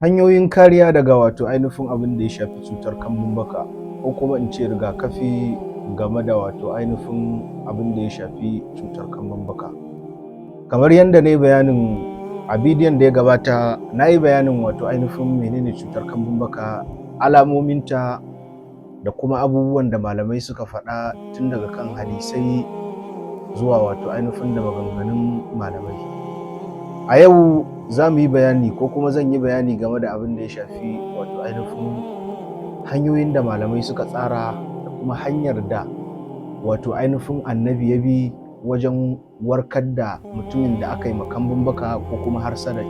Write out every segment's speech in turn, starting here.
Hanyoyin kariya daga wato ainihin abin da ya shafi cutar kambun baka ko kuma in ce rigakafi game da wato ainihin abin da ya shafi cutar kambun baka. Kamar yadda na yi bayanin a bidiyon da ya gabata, na yi bayanin wato ainihin menene cutar kambun baka, alamominta da kuma abubuwan da malamai suka faɗa tun daga kan hadisai zuwa wato ainihin da maganganun malamai. A yau za mu yi bayani ko kuma zan yi bayani game da abin da ya shafi wato ainihin hanyoyin da malamai suka tsara da kuma hanyar da wato ainihin annabi ya bi wajen warkar da mutumin da aka yi kambun baka ko kuma hasada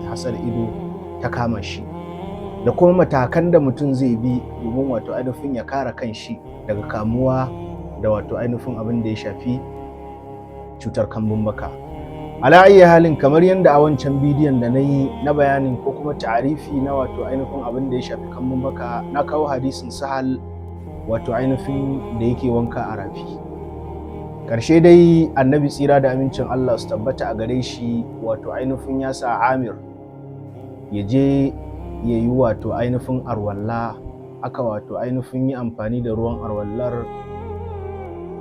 ido ta kama shi, da kuma matakan da mutum zai bi domin wato ainihin ya kare kanshi daga kamuwa da wato ainihin abin da ya shafi cutar kambun baka. Ala ayyi halin, kamar yadda a wancan bidiyon da na yi na bayanin ko kuma ta'arifi na wato ainihin abin da ya shafi kambun baka, na kawo hadisin Sahal wato ainihin da yake wanka a rafi. Ƙarshe dai annabi tsira da amincin Allah su tabbata a gare shi wato ainihin ya sa Amir ya je ya yi wato ainihin arwalla, aka wato ainihin yi amfani da ruwan arwallar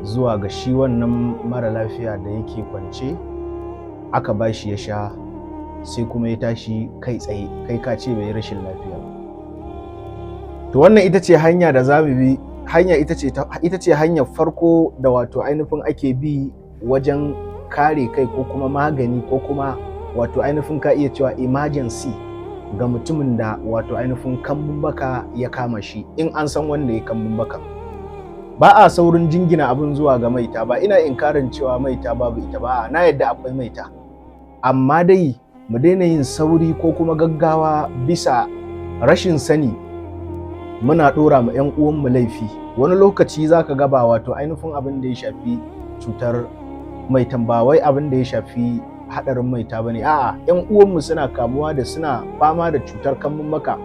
zuwa ga shi wannan mara lafiya da yake kwance, aka ba shi ya sha, sai kuma ya tashi kai tsaye, kai ka ce bai rashin lafiya. To wannan ita ce hanya da za mu bi, ita ce hanyar farko da wato ainihin ake bi wajen kare kai ko kuma magani ko kuma wato ainihin ka iya cewa emergency ga mutumin da wato ainihin kambun baka ya kama shi, in an san wanda ya kambun baka. Ba a saurin jingina abin zuwa ga maita, ba ina inkarin cewa maita babu ita ba, na yadda akwai maita, amma dai mu daina yin sauri ko kuma gaggawa bisa rashin sani muna ɗora ma 'yan uwanmu laifi. Wani lokaci za ka ga ba wato ainihin abin da ya shafi cutar maitan, ba wai abin da ya shafi haɗarin maita ba ne, a'a 'yan uwanmu suna kamuwa da suna fama da cutar kambun baka,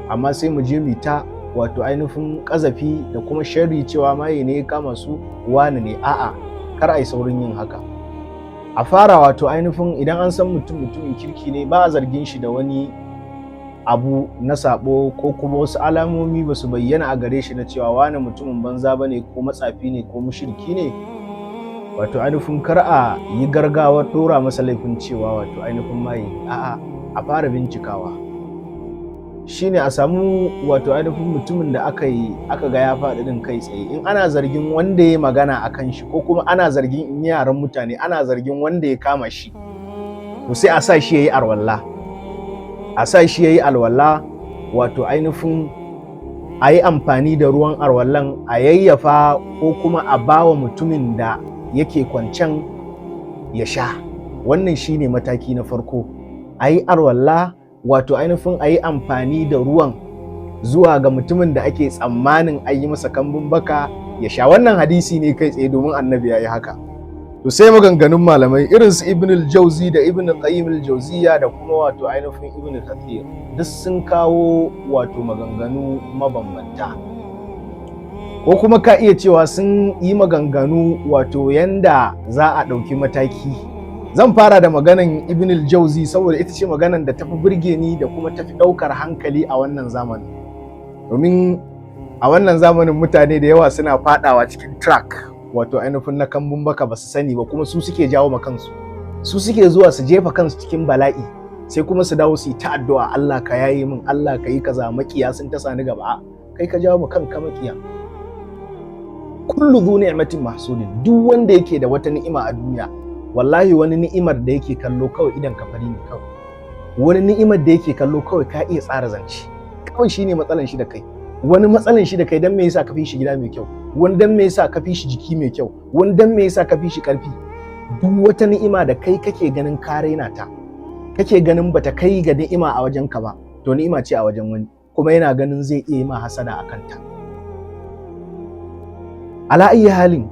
amma sai mu je mu ta wato ainihin ƙazafi da kuma sharri cewa maye ne ya kama su, wani ne, a'a kar a yi saurin yin haka. A fara wato ainihin idan an san mutumin kirki ne, ba a zargin shi da wani abu na sabo ko kuma wasu alamomi ba su bayyana a gare shi na cewa wani mutumin banza ba ne ko matsafi ne ko mushriki ne, wato ainihin kar a yi gargawar ɗora masa laifin cewa wato ainihin maye, a'a a fara bincikawa. Shine a samu wato ainihin mutumin da aka ga ya faɗi ɗin kai tsaye, in ana zargin wanda ya magana a kan shi ko kuma ana zargin in yaran mutane ana zargin wanda ya kama shi, to sai a sa shi ya yi alwala, wato ainihin a yi amfani da ruwan arwallan a yayyafa ko kuma a bawa mutumin da yake kwancen ya sha. Wannan shine mataki na farko, a yi arwalla, wato ainihin a yi amfani da ruwan zuwa ga mutumin da ake tsammanin an yi masa kambun baka ya sha. Wannan hadisi ne kai tsaye domin annabi ya yi haka. To sai maganganun malamai irin su Ibn al-Jawzi da Ibn Qayyim al-Jawziyya da kuma wato ainihin Ibn Kathir, duk sun kawo wato maganganu mabambanta, ko kuma ka iya cewa sun yi maganganu wato yanda za a ɗauki mataki. Zan fara da maganan Ibn al-Jawzi saboda ita ce maganan da tafi burge ni da kuma tafi ɗaukar hankali a wannan zamanin, domin a wannan zamanin mutane da yawa suna faɗawa cikin track wato ainihin na kambun baka ba su sani ba, kuma su suke jawo ma kansu, su suke zuwa su jefa kansu cikin bala'i, sai kuma su dawo su yi ta addu'a, Allah ka yaye min, Allah ka yi kaza, makiya sun ta sani gaba. Kai ka jawo ma kanka makiya. Kullu dhu ni'matin mahsudin, duk wanda yake da wata ni'ima a duniya, wallahi wani ni'imar da yake kallo kawai idan ka fari ne kawai, wani ni'imar da yake kallo kawai ka iya tsara zance kawai, shine matsalan shi da kai. Wani matsalan shi da kai dan me yasa ka fi shi gida mai kyau, wani dan me yasa ka fi shi jiki mai kyau, wani dan me yasa ka fi shi karfi. Duk wata ni'ima da kai kake ganin ka raina ta, kake ganin bata kai ga ni'ima a wajen ka ba, to ni'ima ce a wajen wani, kuma yana ganin zai iya yi ma hasada akan ta. Ala ayyi halin,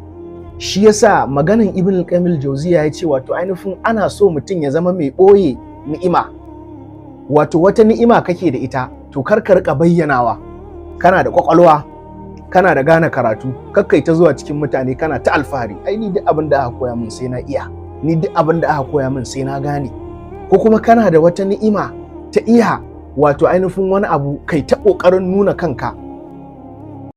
shi yasa maganan Ibn al-Qayyim al-Jawziyya ya ce wato ainihin ana so mutum ya zama mai ɓoye ni'ima. Wato wata ni'ima kake da ita, to kar ka rika bayyanawa. Kana da kwakwalwa, kana da gane karatu, kakkai ta zuwa cikin mutane kana ta alfahari, ai ni duk abin da aka koya min sai na iya, ni duk abin da aka koya min sai na gane. Ko kuma kana da wata ni'ima ta iya wato ainihin wani abu kai ta ƙoƙarin nuna kanka